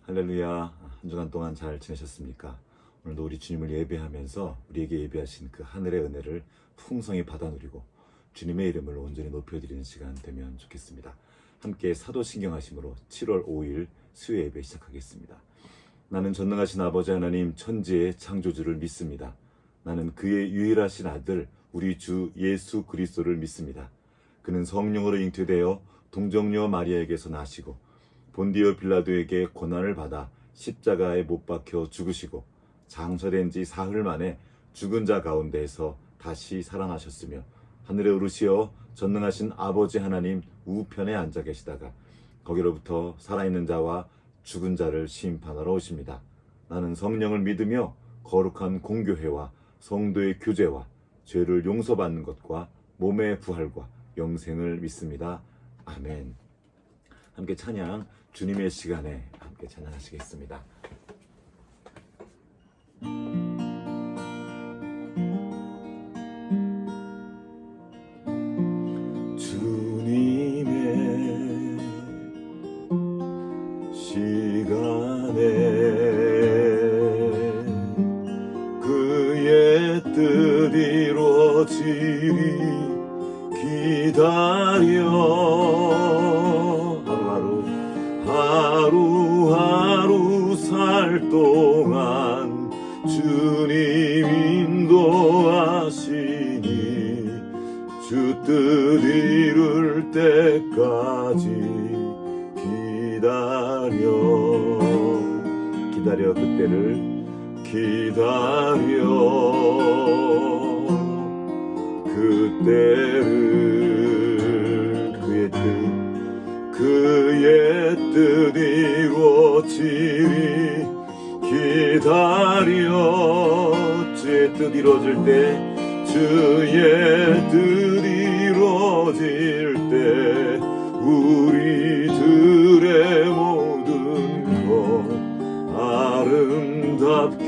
할렐루야. 한 주간 동안 잘 지내셨습니까? 오늘도 우리 주님을 예배하면서 우리에게 예배하신 그 하늘의 은혜를 풍성히 받아 누리고 주님의 이름을 온전히 높여드리는 시간 되면 좋겠습니다. 함께 사도신경하심으로 7월 5일 수요 예배 시작하겠습니다. 나는 전능하신 아버지 하나님 천지의 창조주를 믿습니다. 나는 그의 유일하신 아들 우리 주 예수 그리스도를 믿습니다. 그는 성령으로 잉태되어 동정녀 마리아에게서 나시고 본디오 빌라도에게 고난을 받아 십자가에 못 박혀 죽으시고 장사된 지 사흘 만에 죽은 자 가운데에서 다시 살아나셨으며 하늘에 오르시어 전능하신 아버지 하나님 우편에 앉아 계시다가 거기로부터 살아있는 자와 죽은 자를 심판하러 오십니다. 나는 성령을 믿으며 거룩한 공교회와 성도의 교제와 죄를 용서받는 것과 몸의 부활과 영생을 믿습니다. 아멘. 함께 찬양 주님의 시간에 함께 찬양하시겠습니다. 주님의 시간에 그의 뜻 이루어지리 기다려 하루하루 살 동안 주님 인도하시니 주 뜻 이룰 때까지 기다려 그때를 기다려 그때를 그의 뜻 이루어지리 기다려 주의 뜻 이루어질 때 주의 뜻 이루어질 때 우리들의 모든 것 아름답게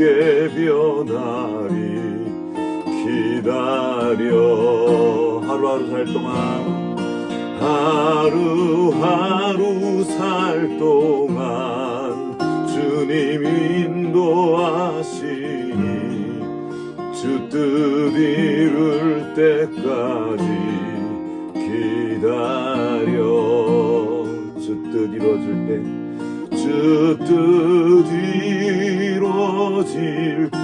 변하리 기다려 하루하루 살 동안 하루하루 살 동안 주님 인도하시니 주 뜻 이룰 때까지 기다려 주 뜻 이루어질 때 주 뜻 이루어질 때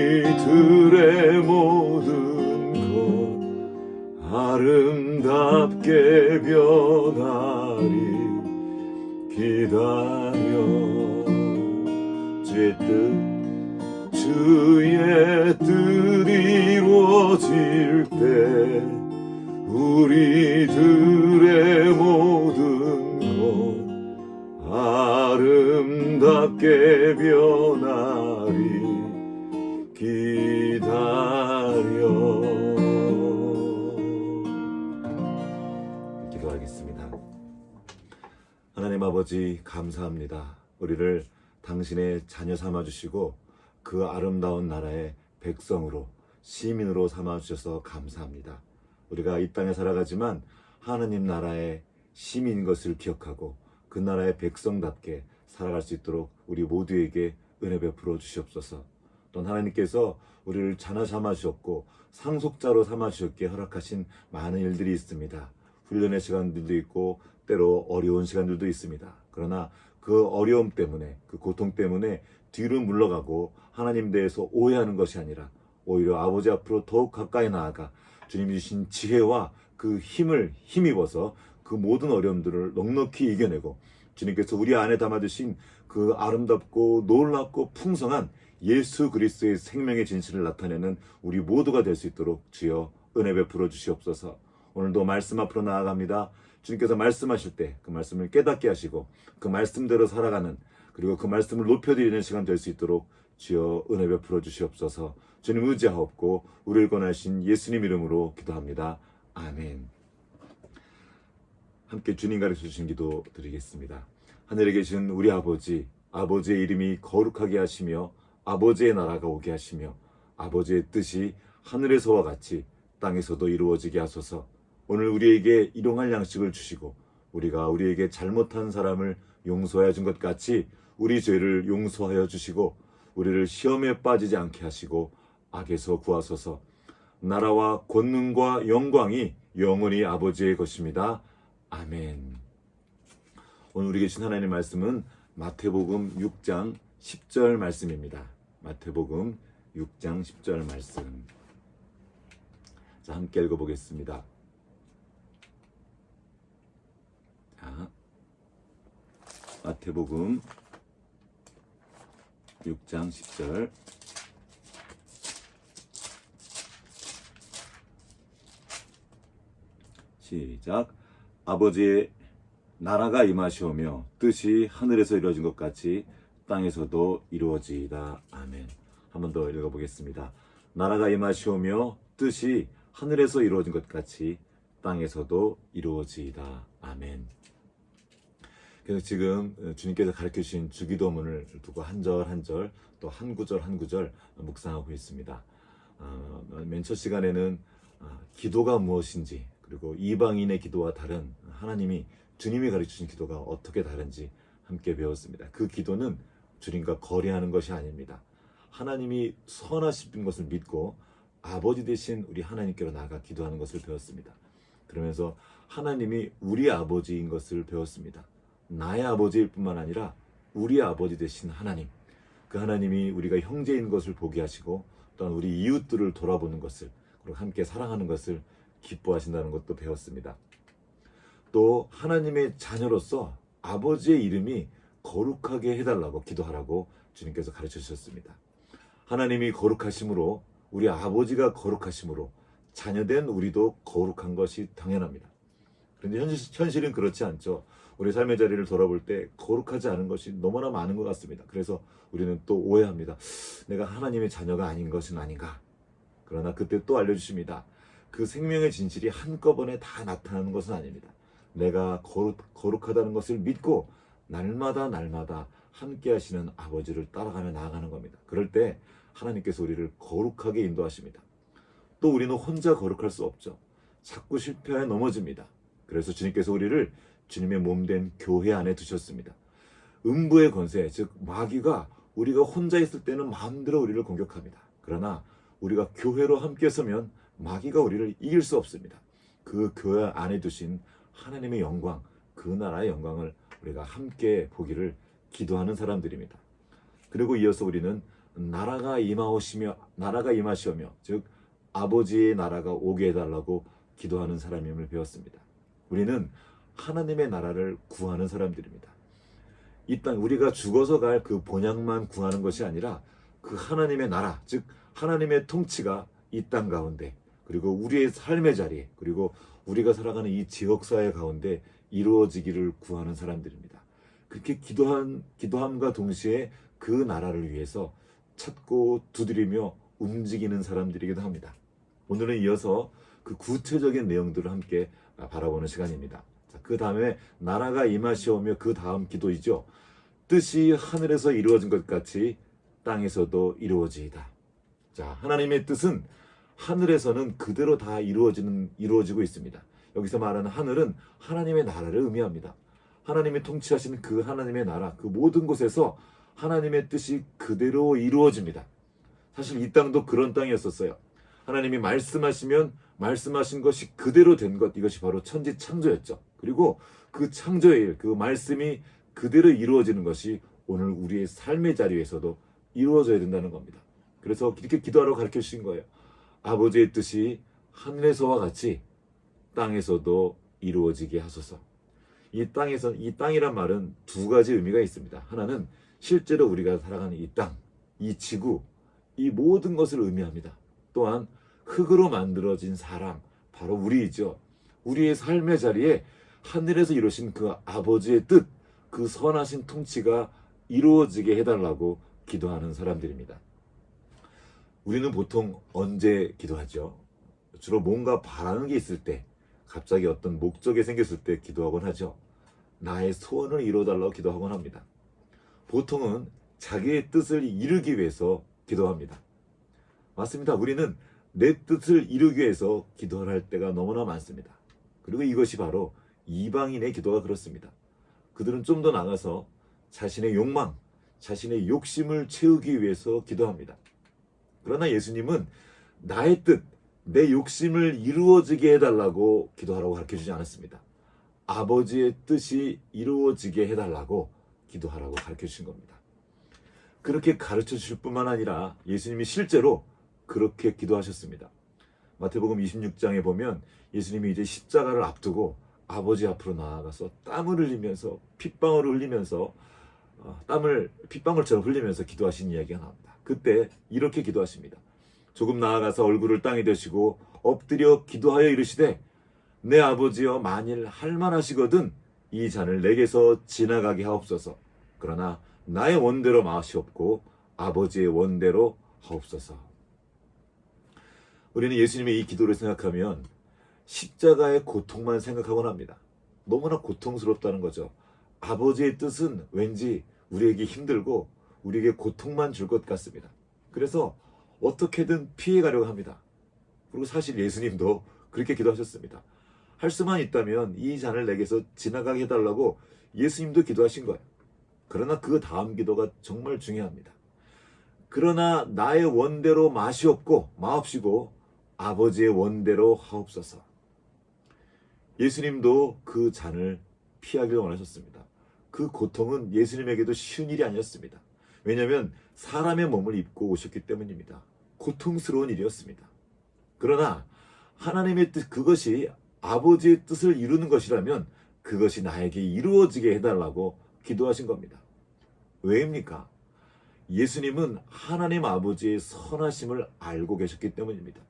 우리들의 모든 것 아름답게 변하리 기다려 주의 뜻 이루어질 때 우리들의 모든 것 아름답게 변하리 기다려 기도하겠습니다. 하나님 아버지 감사합니다. 우리를 당신의 자녀 삼아주시고 그 아름다운 나라의 백성으로 시민으로 삼아주셔서 감사합니다. 우리가 이 땅에 살아가지만 하나님 나라의 시민인 것을 기억하고 그 나라의 백성답게 살아갈 수 있도록 우리 모두에게 은혜 베풀어 주시옵소서. 또 하나님께서 우리를 자녀 삼아주셨고 상속자로 삼아주셨기에 허락하신 많은 일들이 있습니다. 훈련의 시간들도 있고 때로 어려운 시간들도 있습니다. 그러나 그 어려움 때문에 그 고통 때문에 뒤로 물러가고 하나님 대해서 오해하는 것이 아니라 오히려 아버지 앞으로 더욱 가까이 나아가 주님이 주신 지혜와 그 힘을 힘입어서 그 모든 어려움들을 넉넉히 이겨내고 주님께서 우리 안에 담아주신 그 아름답고 놀랍고 풍성한 예수 그리스도의 생명의 진실을 나타내는 우리 모두가 될 수 있도록 주여 은혜 베풀어 주시옵소서. 오늘도 말씀 앞으로 나아갑니다. 주님께서 말씀하실 때 그 말씀을 깨닫게 하시고 그 말씀대로 살아가는 그리고 그 말씀을 높여드리는 시간 될 수 있도록 주여 은혜 베풀어 주시옵소서. 주님 의지하옵고 우리를 권하신 예수님 이름으로 기도합니다. 아멘. 함께 주님 가르쳐 주신 기도 드리겠습니다. 하늘에 계신 우리 아버지, 아버지의 이름이 거룩하게 하시며 아버지의 나라가 오게 하시며 아버지의 뜻이 하늘에서와 같이 땅에서도 이루어지게 하소서. 오늘 우리에게 일용할 양식을 주시고 우리가 우리에게 잘못한 사람을 용서하여 준 것 같이 우리 죄를 용서하여 주시고 우리를 시험에 빠지지 않게 하시고 악에서 구하소서. 나라와 권능과 영광이 영원히 아버지의 것입니다. 아멘. 오늘 우리에게 주신 하나님의 말씀은 마태복음 6장 10절 말씀입니다. 마태복음 6장 10절 말씀. 자, 함께 읽어보겠습니다. 자, 마태복음 6장 10절. 시작. 아버지의 나라가 임하시오며 뜻이 하늘에서 이루어진 것 같이 땅에서도 이루어지이다. 아멘. 한 번 더 읽어보겠습니다. 나라가 임하시오며 뜻이 하늘에서 이루어진 것 같이 땅에서도 이루어지이다. 아멘. 그래서 지금 주님께서 가르쳐 주신 주기도문을 두고 한 절 한 절 또 한 구절 한 구절 묵상하고 있습니다. 맨 첫 시간에는 기도가 무엇인지, 그리고 이방인의 기도와 다른 하나님이 주님이 가르치신 기도가 어떻게 다른지 함께 배웠습니다. 그 기도는 주님과 거래하는 것이 아닙니다. 하나님이 선하신 것을 믿고 아버지 되신 우리 하나님께로 나아가 기도하는 것을 배웠습니다. 그러면서 하나님이 우리 아버지인 것을 배웠습니다. 나의 아버지일 뿐만 아니라 우리 아버지 되신 하나님, 그 하나님이 우리가 형제인 것을 보게 하시고 또한 우리 이웃들을 돌아보는 것을, 그리고 함께 사랑하는 것을 기뻐하신다는 것도 배웠습니다. 또 하나님의 자녀로서 아버지의 이름이 거룩하게 해달라고 기도하라고 주님께서 가르쳐 주셨습니다. 하나님이 거룩하심으로, 우리 아버지가 거룩하심으로 자녀된 우리도 거룩한 것이 당연합니다. 그런데 현실은 그렇지 않죠. 우리 삶의 자리를 돌아볼 때 거룩하지 않은 것이 너무나 많은 것 같습니다. 그래서 우리는 또 오해합니다. 내가 하나님의 자녀가 아닌 것은 아닌가. 그러나 그때 또 알려주십니다. 그 생명의 진실이 한꺼번에 다 나타나는 것은 아닙니다. 내가 거룩하다는 것을 믿고 날마다 함께 하시는 아버지를 따라가며 나아가는 겁니다. 그럴 때 하나님께서 우리를 거룩하게 인도하십니다. 또 우리는 혼자 거룩할 수 없죠. 자꾸 실패하여 넘어집니다. 그래서 주님께서 우리를 주님의 몸된 교회 안에 두셨습니다. 음부의 권세, 즉 마귀가 우리가 혼자 있을 때는 마음대로 우리를 공격합니다. 그러나 우리가 교회로 함께 서면 마귀가 우리를 이길 수 없습니다. 그 교회 안에 두신 하나님의 영광, 그 나라의 영광을 우리가 함께 보기를 기도하는 사람들입니다. 그리고 이어서 우리는 나라가 임하시오며, 즉 아버지의 나라가 오게 해달라고 기도하는 사람임을 배웠습니다. 우리는 하나님의 나라를 구하는 사람들입니다. 이 땅, 우리가 죽어서 갈 그 본향만 구하는 것이 아니라 그 하나님의 나라, 즉 하나님의 통치가 이 땅 가운데, 그리고 우리의 삶의 자리에, 그리고 우리가 살아가는 이 지역사회 가운데 이루어지기를 구하는 사람들입니다. 그렇게 기도함과 동시에 그 나라를 위해서 찾고 두드리며 움직이는 사람들이기도 합니다. 오늘은 이어서 그 구체적인 내용들을 함께 바라보는 시간입니다. 그 다음에 나라가 임하시오며 그 다음 기도이죠. 뜻이 하늘에서 이루어진 것 같이 땅에서도 이루어지이다. 자, 하나님의 뜻은 하늘에서는 그대로 다 이루어지고 있습니다. 여기서 말하는 하늘은 하나님의 나라를 의미합니다. 하나님이 통치하시는 그 하나님의 나라, 그 모든 곳에서 하나님의 뜻이 그대로 이루어집니다. 사실 이 땅도 그런 땅이었었어요. 하나님이 말씀하시면 말씀하신 것이 그대로 된 것, 이것이 바로 천지 창조였죠. 그리고 그 창조의 일, 그 말씀이 그대로 이루어지는 것이 오늘 우리의 삶의 자리에서도 이루어져야 된다는 겁니다. 그래서 이렇게 기도하라고 가르쳐 주신 거예요. 아버지의 뜻이 하늘에서와 같이 땅에서도 이루어지게 하소서. 이 땅이란 말은 두 가지 의미가 있습니다. 하나는 실제로 우리가 살아가는 이 땅, 이 지구, 이 모든 것을 의미합니다. 또한 흙으로 만들어진 사람, 바로 우리이죠. 우리의 삶의 자리에 하늘에서 이루신 그 아버지의 뜻, 그 선하신 통치가 이루어지게 해달라고 기도하는 사람들입니다. 우리는 보통 언제 기도하죠? 주로 뭔가 바라는 게 있을 때, 갑자기 어떤 목적이 생겼을 때 기도하곤 하죠. 나의 소원을 이루어달라고 기도하곤 합니다. 보통은 자기의 뜻을 이루기 위해서 기도합니다. 맞습니다. 우리는 내 뜻을 이루기 위해서 기도를 할 때가 너무나 많습니다. 그리고 이것이 바로 이방인의 기도가 그렇습니다. 그들은 좀 더 나가서 자신의 욕망, 자신의 욕심을 채우기 위해서 기도합니다. 그러나 예수님은 나의 뜻, 내 욕심을 이루어지게 해달라고 기도하라고 가르쳐주지 않았습니다. 아버지의 뜻이 이루어지게 해달라고 기도하라고 가르쳐주신 겁니다. 그렇게 가르쳐주실 뿐만 아니라 예수님이 실제로 그렇게 기도하셨습니다. 마태복음 26장에 보면 예수님이 이제 십자가를 앞두고 아버지 앞으로 나아가서 땀을 흘리면서 핏방울을 흘리면서 핏방울처럼 흘리면서 기도하신 이야기가 나옵니다. 그때 이렇게 기도하십니다. 조금 나아가서 얼굴을 땅에 대시고 엎드려 기도하여 이르시되 내 아버지여 만일 할만하시거든 이 잔을 내게서 지나가게 하옵소서. 그러나 나의 원대로 마시옵고 아버지의 원대로 하옵소서. 우리는 예수님의 이 기도를 생각하면 십자가의 고통만 생각하곤 합니다. 너무나 고통스럽다는 거죠. 아버지의 뜻은 왠지 우리에게 힘들고 우리에게 고통만 줄 것 같습니다. 그래서 어떻게든 피해가려고 합니다. 그리고 사실 예수님도 그렇게 기도하셨습니다. 할 수만 있다면 이 잔을 내게서 지나가게 해달라고 예수님도 기도하신 거예요. 그러나 그 다음 기도가 정말 중요합니다. 그러나 나의 원대로 마시옵고 마옵시고 아버지의 원대로 하옵소서. 예수님도 그 잔을 피하기를 원하셨습니다. 그 고통은 예수님에게도 쉬운 일이 아니었습니다. 왜냐하면 사람의 몸을 입고 오셨기 때문입니다. 고통스러운 일이었습니다. 그러나 하나님의 뜻, 그것이 아버지의 뜻을 이루는 것이라면 그것이 나에게 이루어지게 해달라고 기도하신 겁니다. 왜입니까? 예수님은 하나님 아버지의 선하심을 알고 계셨기 때문입니다.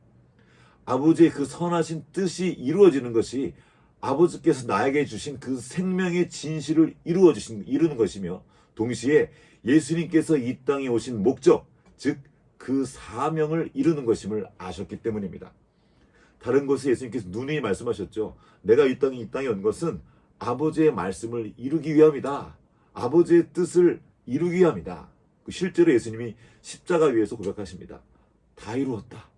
아버지의 그 선하신 뜻이 이루어지는 것이 아버지께서 나에게 주신 그 생명의 진실을 이루는 것이며 동시에 예수님께서 이 땅에 오신 목적, 즉 그 사명을 이루는 것임을 아셨기 때문입니다. 다른 곳에 예수님께서 누누이 말씀하셨죠. 내가 이 땅에 온 것은 아버지의 말씀을 이루기 위함이다. 아버지의 뜻을 이루기 위함이다. 실제로 예수님이 십자가 위에서 고백하십니다. 다 이루었다.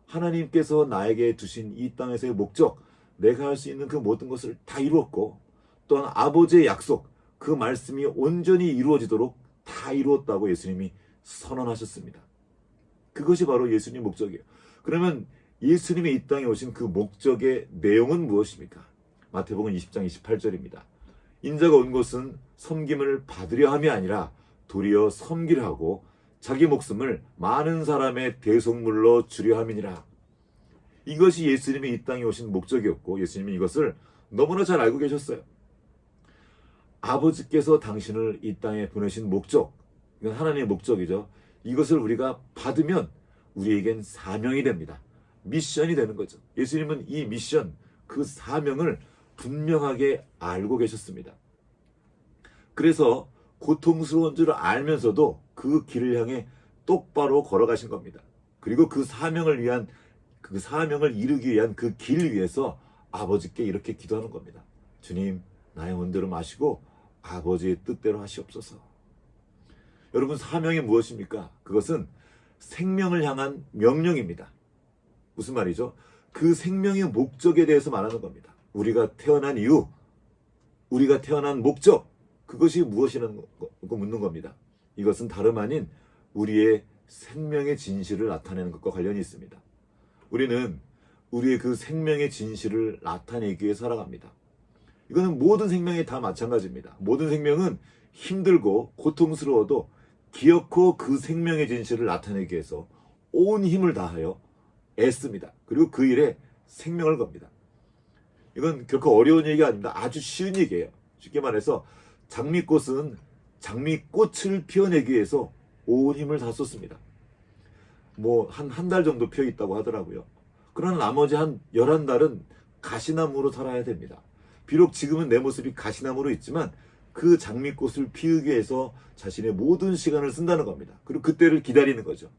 하나님께서 나에게 두신 이 땅에서의 목적, 내가 할 수 있는 그 모든 것을 다 이루었고 또한 아버지의 약속, 그 말씀이 온전히 이루어지도록 다 이루었다고 예수님이 선언하셨습니다. 그것이 바로 예수님의 목적이에요. 그러면 예수님이 이 땅에 오신 그 목적의 내용은 무엇입니까? 마태복음 20장 28절입니다. 인자가 온 것은 섬김을 받으려 함이 아니라 도리어 섬기려 하고 자기 목숨을 많은 사람의 대속물로 주려 함이니라. 이것이 예수님이 이 땅에 오신 목적이었고 예수님이 이것을 너무나 잘 알고 계셨어요. 아버지께서 당신을 이 땅에 보내신 목적, 이건 하나님의 목적이죠. 이것을 우리가 받으면 우리에겐 사명이 됩니다. 미션이 되는 거죠. 예수님은 이 미션, 그 사명을 분명하게 알고 계셨습니다. 그래서 고통스러운 줄 알면서도 그 길을 향해 똑바로 걸어가신 겁니다. 그리고 그 사명을 이루기 위한 그 길 위에서 아버지께 이렇게 기도하는 겁니다. 주님, 나의 원대로 마시고 아버지의 뜻대로 하시옵소서. 여러분, 사명이 무엇입니까? 그것은 생명을 향한 명령입니다. 무슨 말이죠? 그 생명의 목적에 대해서 말하는 겁니다. 우리가 태어난 이유, 우리가 태어난 목적, 그것이 무엇이라는 거 묻는 겁니다. 이것은 다름 아닌 우리의 생명의 진실을 나타내는 것과 관련이 있습니다. 우리는 우리의 그 생명의 진실을 나타내기 위해 살아갑니다. 이거는 모든 생명이 다 마찬가지입니다. 모든 생명은 힘들고 고통스러워도 기어코 그 생명의 진실을 나타내기 위해서 온 힘을 다하여 애씁니다. 그리고 그 일에 생명을 겁니다. 이건 결코 어려운 얘기가 아닙니다. 아주 쉬운 얘기예요. 쉽게 말해서 장미꽃은 장미꽃을 피워내기 위해서 온 힘을 다 쏟습니다. 한 달 정도 피어 있다고 하더라고요. 그러나 나머지 한 11달은 가시나무로 살아야 됩니다. 비록 지금은 내 모습이 가시나무로 있지만 그 장미꽃을 피우기 위해서 자신의 모든 시간을 쓴다는 겁니다. 그리고 그때를 기다리는 거죠.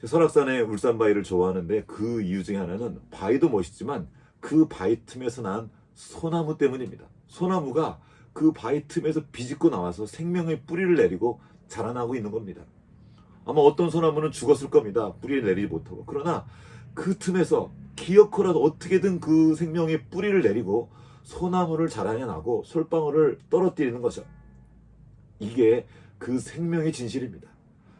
설악산의 울산바위를 좋아하는데 그 이유 중에 하나는 바위도 멋있지만 그 바위 틈에서 난 소나무 때문입니다. 소나무가 그 바위 틈에서 비집고 나와서 생명의 뿌리를 내리고 자라나고 있는 겁니다. 아마 어떤 소나무는 죽었을 겁니다. 뿌리를 내리지 못하고. 그러나 그 틈에서 기어코라도 어떻게든 그 생명의 뿌리를 내리고 소나무를 자라내고 솔방울을 떨어뜨리는 거죠. 이게 그 생명의 진실입니다.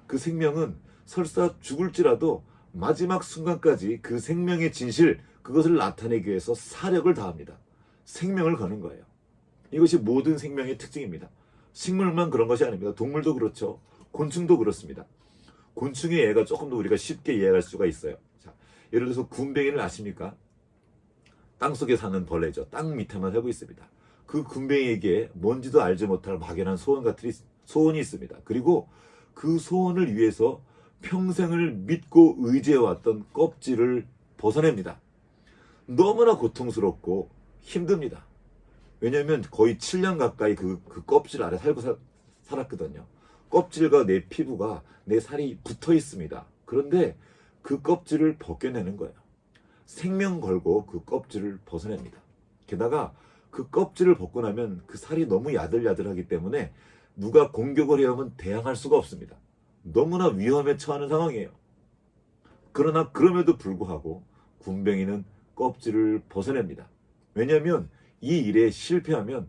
그 생명은 설사 죽을지라도 마지막 순간까지 그 생명의 진실, 그것을 나타내기 위해서 사력을 다합니다. 생명을 거는 거예요. 이것이 모든 생명의 특징입니다. 식물만 그런 것이 아닙니다. 동물도 그렇죠. 곤충도 그렇습니다. 곤충의 예가 조금 더 우리가 쉽게 이해할 수가 있어요. 자, 예를 들어서 군뱅이를 아십니까? 땅속에 사는 벌레죠. 땅 밑에만 살고 있습니다. 그 군뱅이에게 뭔지도 알지 못할 막연한 소원이 있습니다. 그리고 그 소원을 위해서 평생을 믿고 의지해왔던 껍질을 벗어냅니다. 너무나 고통스럽고 힘듭니다. 왜냐하면 거의 7년 가까이 그 껍질 아래 살았거든요. 껍질과 내 피부가, 내 살이 붙어 있습니다. 그런데 그 껍질을 벗겨내는 거예요. 생명 걸고 그 껍질을 벗어냅니다. 게다가 그 껍질을 벗고 나면 그 살이 너무 야들야들하기 때문에 누가 공격을 해오면 대항할 수가 없습니다. 너무나 위험에 처하는 상황이에요. 그러나 그럼에도 불구하고 군뱅이는 껍질을 벗어냅니다. 왜냐하면 이 일에 실패하면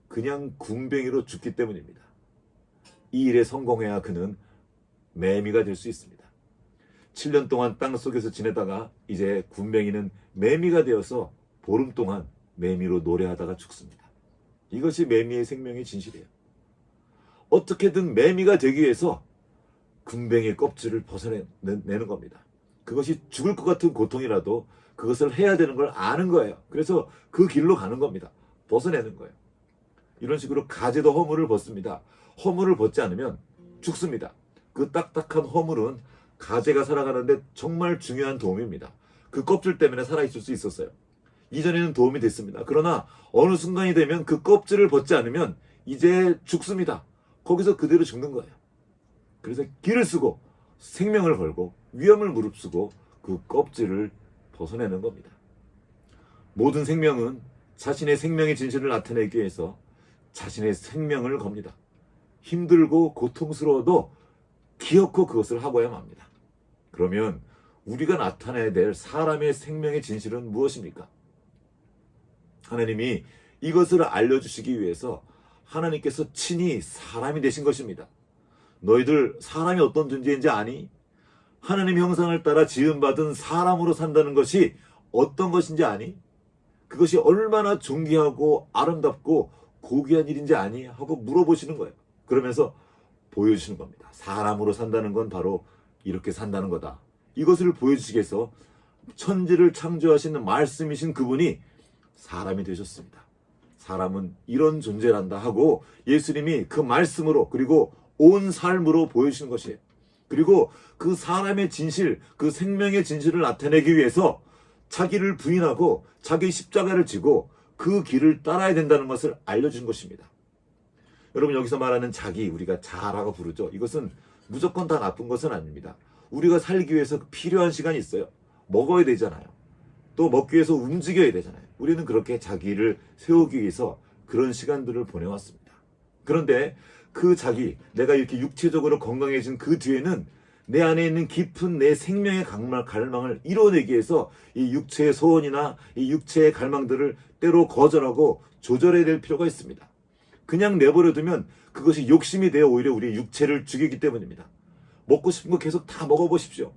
그냥 군뱅이로 죽기 때문입니다. 이 일에 성공해야 그는 매미가 될 수 있습니다. 7년 동안 땅속에서 지내다가 이제 군뱅이는 매미가 되어서 보름 동안 매미로 노래하다가 죽습니다. 이것이 매미의 생명의 진실이에요. 어떻게든 매미가 되기 위해서 군뱅이의 껍질을 벗어내는 겁니다. 그것이 죽을 것 같은 고통이라도 그것을 해야 되는 걸 아는 거예요. 그래서 그 길로 가는 겁니다. 벗어내는 거예요. 이런 식으로 가지도 허물을 벗습니다. 허물을 벗지 않으면 죽습니다. 그 딱딱한 허물은 가지가 살아가는데 정말 중요한 도움입니다. 그 껍질 때문에 살아있을 수 있었어요. 이전에는 도움이 됐습니다. 그러나 어느 순간이 되면 그 껍질을 벗지 않으면 이제 죽습니다. 거기서 그대로 죽는 거예요. 그래서 길을 쓰고 생명을 걸고 위험을 무릅쓰고 그 껍질을 벗어내는 겁니다. 모든 생명은 자신의 생명의 진실을 나타내기 위해서 자신의 생명을 겁니다. 힘들고 고통스러워도 기어코 그것을 하고야만 합니다. 그러면 우리가 나타내야 될 사람의 생명의 진실은 무엇입니까? 하나님이 이것을 알려주시기 위해서 하나님께서 친히 사람이 되신 것입니다. 너희들 사람이 어떤 존재인지 아니? 하나님 형상을 따라 지음받은 사람으로 산다는 것이 어떤 것인지 아니? 그것이 얼마나 존귀하고 아름답고 고귀한 일인지 아니? 하고 물어보시는 거예요. 그러면서 보여주시는 겁니다. 사람으로 산다는 건 바로 이렇게 산다는 거다. 이것을 보여주시기 위해서 천지를 창조하시는 말씀이신 그분이 사람이 되셨습니다. 사람은 이런 존재란다 하고 예수님이 그 말씀으로 그리고 온 삶으로 보여주시는 것이에요. 그리고 그 사람의 진실, 그 생명의 진실을 나타내기 위해서 자기를 부인하고 자기 십자가를 지고 그 길을 따라야 된다는 것을 알려준 것입니다. 여러분, 여기서 말하는 자기, 우리가 자라고 부르죠. 이것은 무조건 다 나쁜 것은 아닙니다. 우리가 살기 위해서 필요한 시간이 있어요. 먹어야 되잖아요. 또 먹기 위해서 움직여야 되잖아요. 우리는 그렇게 자기를 세우기 위해서 그런 시간들을 보내왔습니다. 그런데 그 자기, 내가 이렇게 육체적으로 건강해진 그 뒤에는 내 안에 있는 깊은 내 생명의 갈망을 이뤄내기 위해서 이 육체의 소원이나 이 육체의 갈망들을 때로 거절하고 조절해야 될 필요가 있습니다. 그냥 내버려두면 그것이 욕심이 되어 오히려 우리의 육체를 죽이기 때문입니다. 먹고 싶은 거 계속 다 먹어보십시오.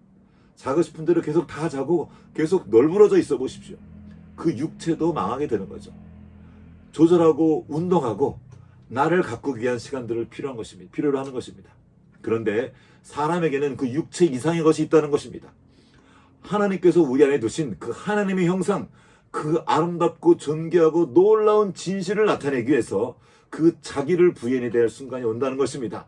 자고 싶은 대로 계속 다 자고 계속 널브러져 있어 보십시오. 그 육체도 망하게 되는 거죠. 조절하고 운동하고 나를 가꾸기 위한 시간들을 필요로 하는 것입니다. 그런데 사람에게는 그 육체 이상의 것이 있다는 것입니다. 하나님께서 우리 안에 두신 그 하나님의 형상, 그 아름답고 존귀하고 놀라운 진실을 나타내기 위해서 그 자기를 부인해야 될 순간이 온다는 것입니다.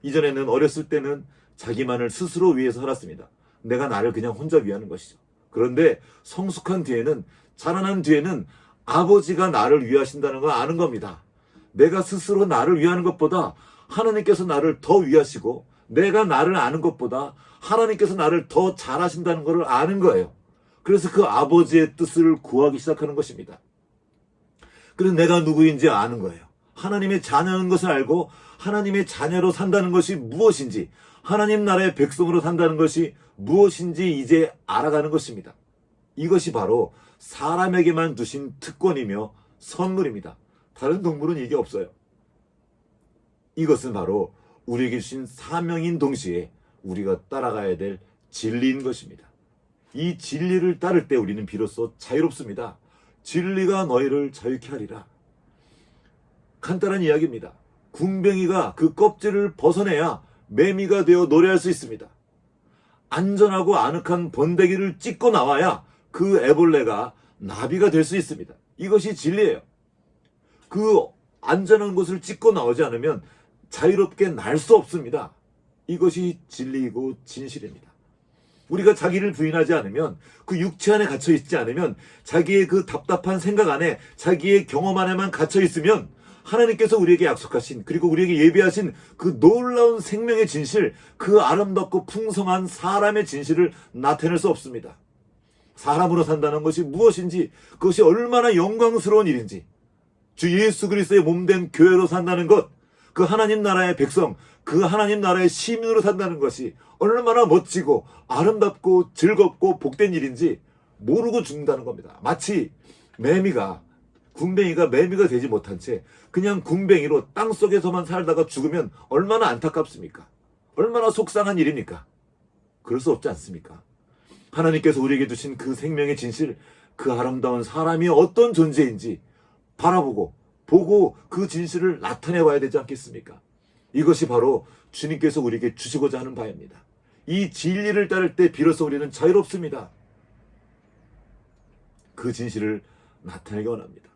이전에는 어렸을 때는 자기만을 스스로 위해서 살았습니다. 내가 나를 그냥 혼자 위하는 것이죠. 그런데 성숙한 뒤에는, 자라난 뒤에는 아버지가 나를 위하신다는 걸 아는 겁니다. 내가 스스로 나를 위하는 것보다 하나님께서 나를 더 위하시고 내가 나를 아는 것보다 하나님께서 나를 더 잘하신다는 것을 아는 거예요. 그래서 그 아버지의 뜻을 구하기 시작하는 것입니다. 그래서 내가 누구인지 아는 거예요. 하나님의 자녀인 것을 알고 하나님의 자녀로 산다는 것이 무엇인지, 하나님 나라의 백성으로 산다는 것이 무엇인지 이제 알아가는 것입니다. 이것이 바로 사람에게만 두신 특권이며 선물입니다. 다른 동물은 이게 없어요. 이것은 바로 우리에게 주신 사명인 동시에 우리가 따라가야 될 진리인 것입니다. 이 진리를 따를 때 우리는 비로소 자유롭습니다. 진리가 너희를 자유케 하리라. 간단한 이야기입니다. 군뱅이가 그 껍질을 벗어내야 매미가 되어 노래할 수 있습니다. 안전하고 아늑한 번데기를 찢고 나와야 그 애벌레가 나비가 될 수 있습니다. 이것이 진리예요. 그 안전한 곳을 찢고 나오지 않으면 자유롭게 날 수 없습니다. 이것이 진리이고 진실입니다. 우리가 자기를 부인하지 않으면, 그 육체 안에 갇혀 있지 않으면, 자기의 그 답답한 생각 안에, 자기의 경험 안에만 갇혀 있으면 하나님께서 우리에게 약속하신, 그리고 우리에게 예비하신 그 놀라운 생명의 진실, 그 아름답고 풍성한 사람의 진실을 나타낼 수 없습니다. 사람으로 산다는 것이 무엇인지, 그것이 얼마나 영광스러운 일인지, 주 예수 그리스도의 몸된 교회로 산다는 것, 그 하나님 나라의 백성, 그 하나님 나라의 시민으로 산다는 것이 얼마나 멋지고 아름답고 즐겁고 복된 일인지 모르고 죽는다는 겁니다. 마치 군뱅이가 매미가 되지 못한 채 그냥 군뱅이로 땅속에서만 살다가 죽으면 얼마나 안타깝습니까? 얼마나 속상한 일입니까? 그럴 수 없지 않습니까? 하나님께서 우리에게 주신 그 생명의 진실, 그 아름다운 사람이 어떤 존재인지 보고 그 진실을 나타내 봐야 되지 않겠습니까? 이것이 바로 주님께서 우리에게 주시고자 하는 바입니다. 이 진리를 따를 때 비로소 우리는 자유롭습니다. 그 진실을 나타내기 원합니다.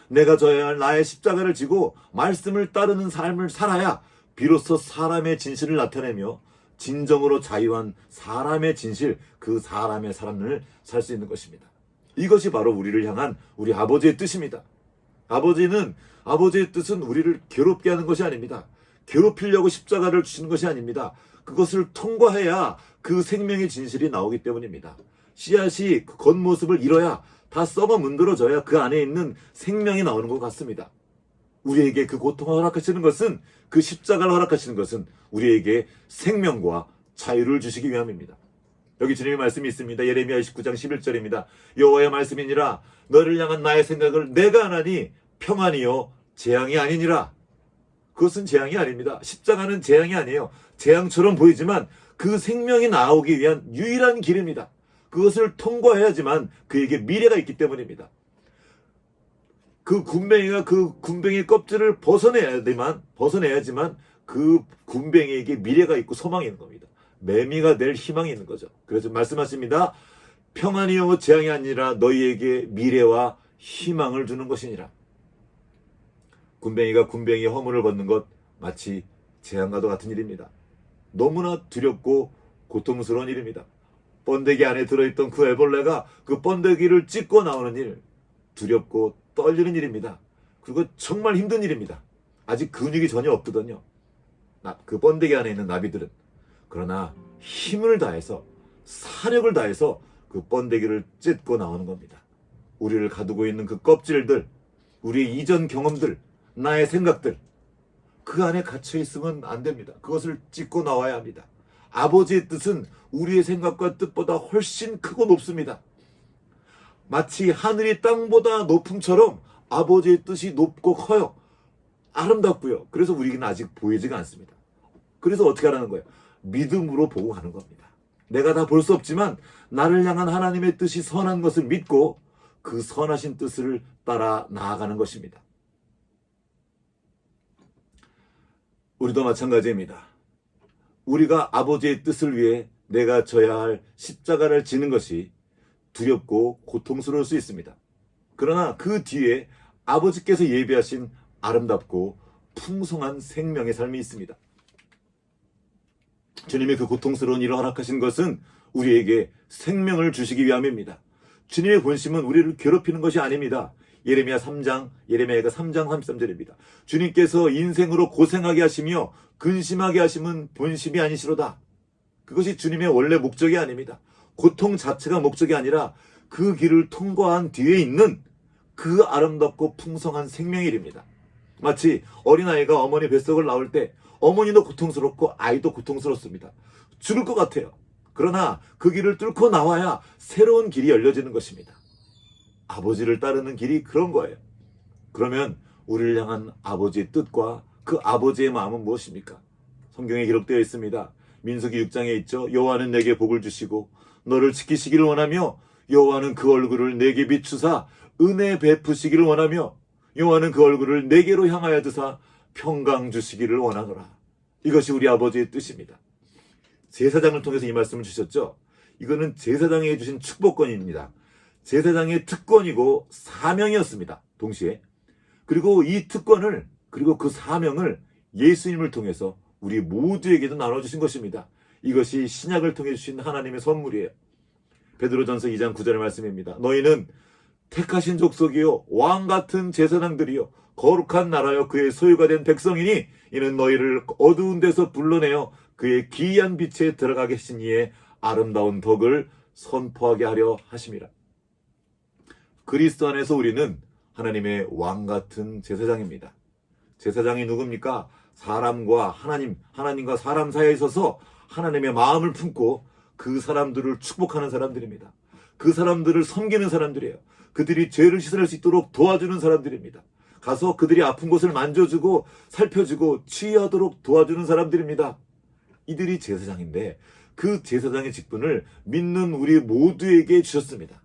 내가 져야 할 나의 십자가를 지고 말씀을 따르는 삶을 살아야 비로소 사람의 진실을 나타내며 진정으로 자유한 사람의 진실, 그 사람의 삶을 살 수 있는 것입니다. 이것이 바로 우리를 향한 우리 아버지의 뜻입니다. 아버지의 뜻은 우리를 괴롭게 하는 것이 아닙니다. 괴롭히려고 십자가를 주시는 것이 아닙니다. 그것을 통과해야 그 생명의 진실이 나오기 때문입니다. 씨앗이 그 겉모습을 잃어야 다 썩어 문드러져야 그 안에 있는 생명이 나오는 것 같습니다. 우리에게 그 고통을 허락하시는 것은, 그 십자가를 허락하시는 것은 우리에게 생명과 자유를 주시기 위함입니다. 여기 주님의 말씀이 있습니다. 예레미야 29장 11절입니다. 여호와의 말씀이니라. 너를 향한 나의 생각을 내가 하나니 평안이요 재앙이 아니니라. 그것은 재앙이 아닙니다. 십자가는 재앙이 아니에요. 재앙처럼 보이지만 그 생명이 나오기 위한 유일한 길입니다. 그것을 통과해야지만 그에게 미래가 있기 때문입니다. 그 군뱅이가 그 군뱅이 껍질을 벗어내야지만 그 군뱅이에게 미래가 있고 소망이 있는 겁니다. 매미가 될 희망이 있는 거죠. 그래서 말씀하십니다. 평안이요 재앙이 아니라 너희에게 미래와 희망을 주는 것이니라. 군뱅이가 군뱅이의 허물을 벗는 것, 마치 재앙과도 같은 일입니다. 너무나 두렵고 고통스러운 일입니다. 번데기 안에 들어있던 그 애벌레가 그 번데기를 찢고 나오는 일, 두렵고 떨리는 일입니다. 그리고 정말 힘든 일입니다. 아직 근육이 전혀 없거든요. 그 번데기 안에 있는 나비들은. 그러나 힘을 다해서, 사력을 다해서 그 번데기를 찢고 나오는 겁니다. 우리를 가두고 있는 그 껍질들, 우리의 이전 경험들, 나의 생각들, 그 안에 갇혀 있으면 안 됩니다. 그것을 찢고 나와야 합니다. 아버지의 뜻은 우리의 생각과 뜻보다 훨씬 크고 높습니다. 마치 하늘이 땅보다 높음처럼 아버지의 뜻이 높고 커요. 아름답고요. 그래서 우리에게는 아직 보이지가 않습니다. 그래서 어떻게 하라는 거예요? 믿음으로 보고 가는 겁니다. 내가 다 볼 수 없지만 나를 향한 하나님의 뜻이 선한 것을 믿고 그 선하신 뜻을 따라 나아가는 것입니다. 우리도 마찬가지입니다. 우리가 아버지의 뜻을 위해 내가 져야 할 십자가를 지는 것이 두렵고 고통스러울 수 있습니다. 그러나 그 뒤에 아버지께서 예비하신 아름답고 풍성한 생명의 삶이 있습니다. 주님의 그 고통스러운 일을 허락하신 것은 우리에게 생명을 주시기 위함입니다. 주님의 본심은 우리를 괴롭히는 것이 아닙니다. 예레미야가 3장 33절입니다. 주님께서 인생으로 고생하게 하시며 근심하게 하심은 본심이 아니시로다. 그것이 주님의 원래 목적이 아닙니다. 고통 자체가 목적이 아니라 그 길을 통과한 뒤에 있는 그 아름답고 풍성한 생명의 일입니다. 마치 어린아이가 어머니 뱃속을 나올 때 어머니도 고통스럽고 아이도 고통스럽습니다. 죽을 것 같아요. 그러나 그 길을 뚫고 나와야 새로운 길이 열려지는 것입니다. 아버지를 따르는 길이 그런 거예요. 그러면 우리를 향한 아버지의 뜻과 그 아버지의 마음은 무엇입니까? 성경에 기록되어 있습니다. 민수기 6장에 있죠. 여호와는 내게 복을 주시고 너를 지키시기를 원하며 여호와는 그 얼굴을 내게 비추사 은혜 베푸시기를 원하며 여호와는 그 얼굴을 내게로 향하여 드사 평강 주시기를 원하노라. 이것이 우리 아버지의 뜻입니다. 제사장을 통해서 이 말씀을 주셨죠. 이거는 제사장이 주신 축복권입니다. 제사장의 특권이고 사명이었습니다. 동시에. 그리고 이 특권을 그리고 그 사명을 예수님을 통해서 우리 모두에게도 나눠주신 것입니다. 이것이 신약을 통해 주신 하나님의 선물이에요. 베드로전서 2장 9절의 말씀입니다. 너희는 택하신 족속이요 왕같은 제사장들이요 거룩한 나라여 그의 소유가 된 백성이니 이는 너희를 어두운 데서 불러내어 그의 기이한 빛에 들어가게 하신 이의 아름다운 덕을 선포하게 하려 하심이라. 그리스도 안에서 우리는 하나님의 왕같은 제사장입니다. 제사장이 누굽니까? 사람과 하나님과 사람 사이에 있어서 하나님의 마음을 품고 그 사람들을 축복하는 사람들입니다. 그 사람들을 섬기는 사람들이에요. 그들이 죄를 씻어낼 수 있도록 도와주는 사람들입니다. 가서 그들이 아픈 곳을 만져주고 살펴주고 치유하도록 도와주는 사람들입니다. 이들이 제사장인데 그 제사장의 직분을 믿는 우리 모두에게 주셨습니다.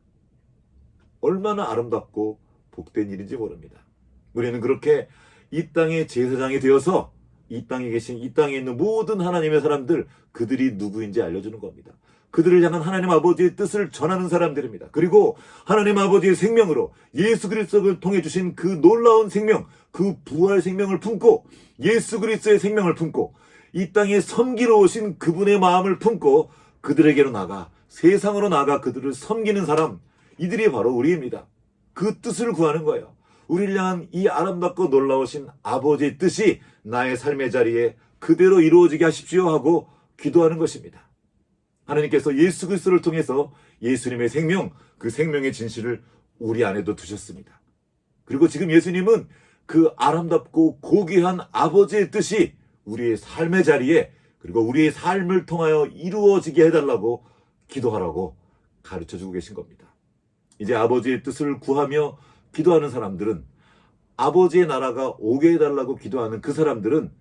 얼마나 아름답고 복된 일인지 모릅니다. 우리는 그렇게 이 땅의 제사장이 되어서 이 땅에 있는 모든 하나님의 사람들, 그들이 누구인지 알려주는 겁니다. 그들을 향한 하나님 아버지의 뜻을 전하는 사람들입니다. 그리고 하나님 아버지의 생명으로 예수 그리스도를 통해 주신 그 놀라운 생명, 그 부활 생명을 품고 예수 그리스도의 생명을 품고 이 땅에 섬기러 오신 그분의 마음을 품고 그들에게로 나가 세상으로 나가 그들을 섬기는 사람, 이들이 바로 우리입니다. 그 뜻을 구하는 거예요. 우리를 향한 이 아름답고 놀라우신 아버지의 뜻이 나의 삶의 자리에 그대로 이루어지게 하십시오 하고 기도하는 것입니다. 하나님께서 예수 그리스도를 통해서 예수님의 생명, 그 생명의 진실을 우리 안에도 두셨습니다. 그리고 지금 예수님은 그 아름답고 고귀한 아버지의 뜻이 우리의 삶의 자리에 그리고 우리의 삶을 통하여 이루어지게 해달라고 기도하라고 가르쳐주고 계신 겁니다. 이제 아버지의 뜻을 구하며 기도하는 사람들은 아버지의 나라가 오게 해달라고 기도하는 그 사람들은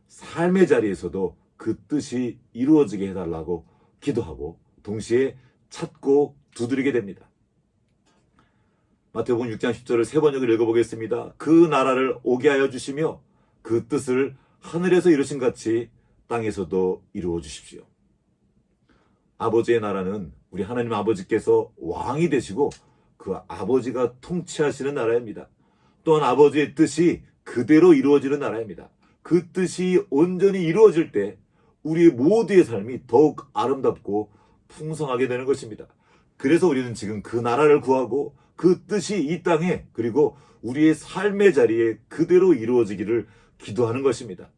삶의 자리에서도 그 뜻이 이루어지게 해달라고 기도하고 동시에 찾고 두드리게 됩니다. 마태복음 6장 10절을 세 번역을 읽어보겠습니다. 그 나라를 오게 하여 주시며 그 뜻을 하늘에서 이루신 같이 땅에서도 이루어 주십시오. 아버지의 나라는 우리 하나님 아버지께서 왕이 되시고 그 아버지가 통치하시는 나라입니다. 또한 아버지의 뜻이 그대로 이루어지는 나라입니다. 그 뜻이 온전히 이루어질 때 우리 모두의 삶이 더욱 아름답고 풍성하게 되는 것입니다. 그래서 우리는 지금 그 나라를 구하고 그 뜻이 이 땅에 그리고 우리의 삶의 자리에 그대로 이루어지기를 기도하는 것입니다.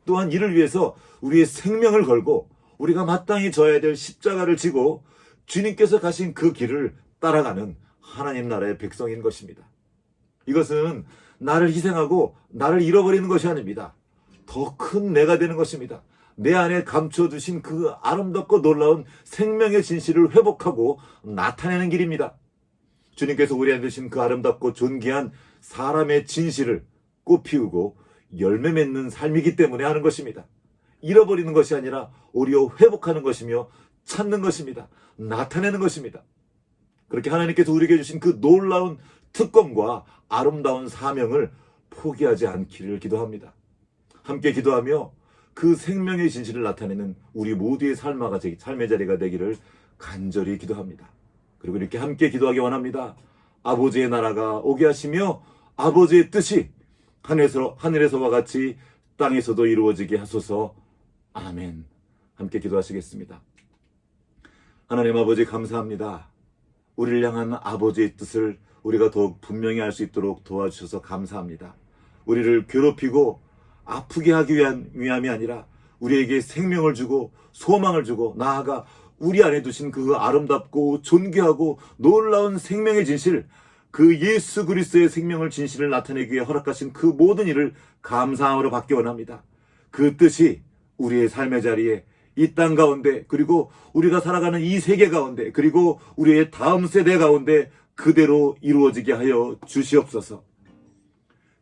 또한 이를 위해서 우리의 생명을 걸고 우리가 마땅히 져야 될 십자가를 지고 주님께서 가신 그 길을 따라가는 하나님 나라의 백성인 것입니다. 이것은 나를 희생하고 나를 잃어버리는 것이 아닙니다. 더 큰 내가 되는 것입니다. 내 안에 감춰두신 그 아름답고 놀라운 생명의 진실을 회복하고 나타내는 길입니다. 주님께서 우리 안에 두신 그 아름답고 존귀한 사람의 진실을 꽃피우고 열매 맺는 삶이기 때문에 하는 것입니다. 잃어버리는 것이 아니라 오히려 회복하는 것이며 찾는 것입니다. 나타내는 것입니다. 그렇게 하나님께서 우리에게 주신 그 놀라운 특권과 아름다운 사명을 포기하지 않기를 기도합니다. 함께 기도하며 그 생명의 진실을 나타내는 우리 모두의 삶의 자리가 되기를 간절히 기도합니다. 그리고 이렇게 함께 기도하기 원합니다. 아버지의 나라가 오게 하시며 아버지의 뜻이 하늘에서와 같이 땅에서도 이루어지게 하소서. 아멘. 함께 기도하시겠습니다. 하나님 아버지 감사합니다. 우리를 향한 아버지의 뜻을 우리가 더욱 분명히 알 수 있도록 도와주셔서 감사합니다. 우리를 괴롭히고 아프게 하기 위함이 아니라 우리에게 생명을 주고 소망을 주고 나아가 우리 안에 두신 그 아름답고 존귀하고 놀라운 생명의 진실, 그 예수 그리스도의 생명을 진실을 나타내기 위해 허락하신 그 모든 일을 감사함으로 받기 원합니다. 그 뜻이 우리의 삶의 자리에 이 땅 가운데, 그리고 우리가 살아가는 이 세계 가운데, 그리고 우리의 다음 세대 가운데 그대로 이루어지게 하여 주시옵소서.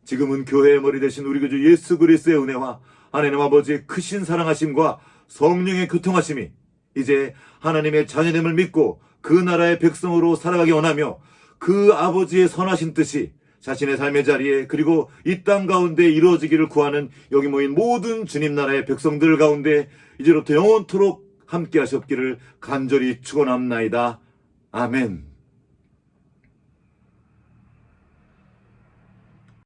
지금은 교회의 머리 되신 우리 구주 예수 그리스도의 은혜와 하나님 아버지의 크신 사랑하심과 성령의 교통하심이 이제 하나님의 자녀됨을 믿고 그 나라의 백성으로 살아가기 원하며, 그 아버지의 선하신 뜻이 자신의 삶의 자리에 그리고 이 땅 가운데 이루어지기를 구하는 여기 모인 모든 주님 나라의 백성들 가운데 이제로부터 영원토록 함께 하시옵기를 간절히 축원합나이다. 아멘.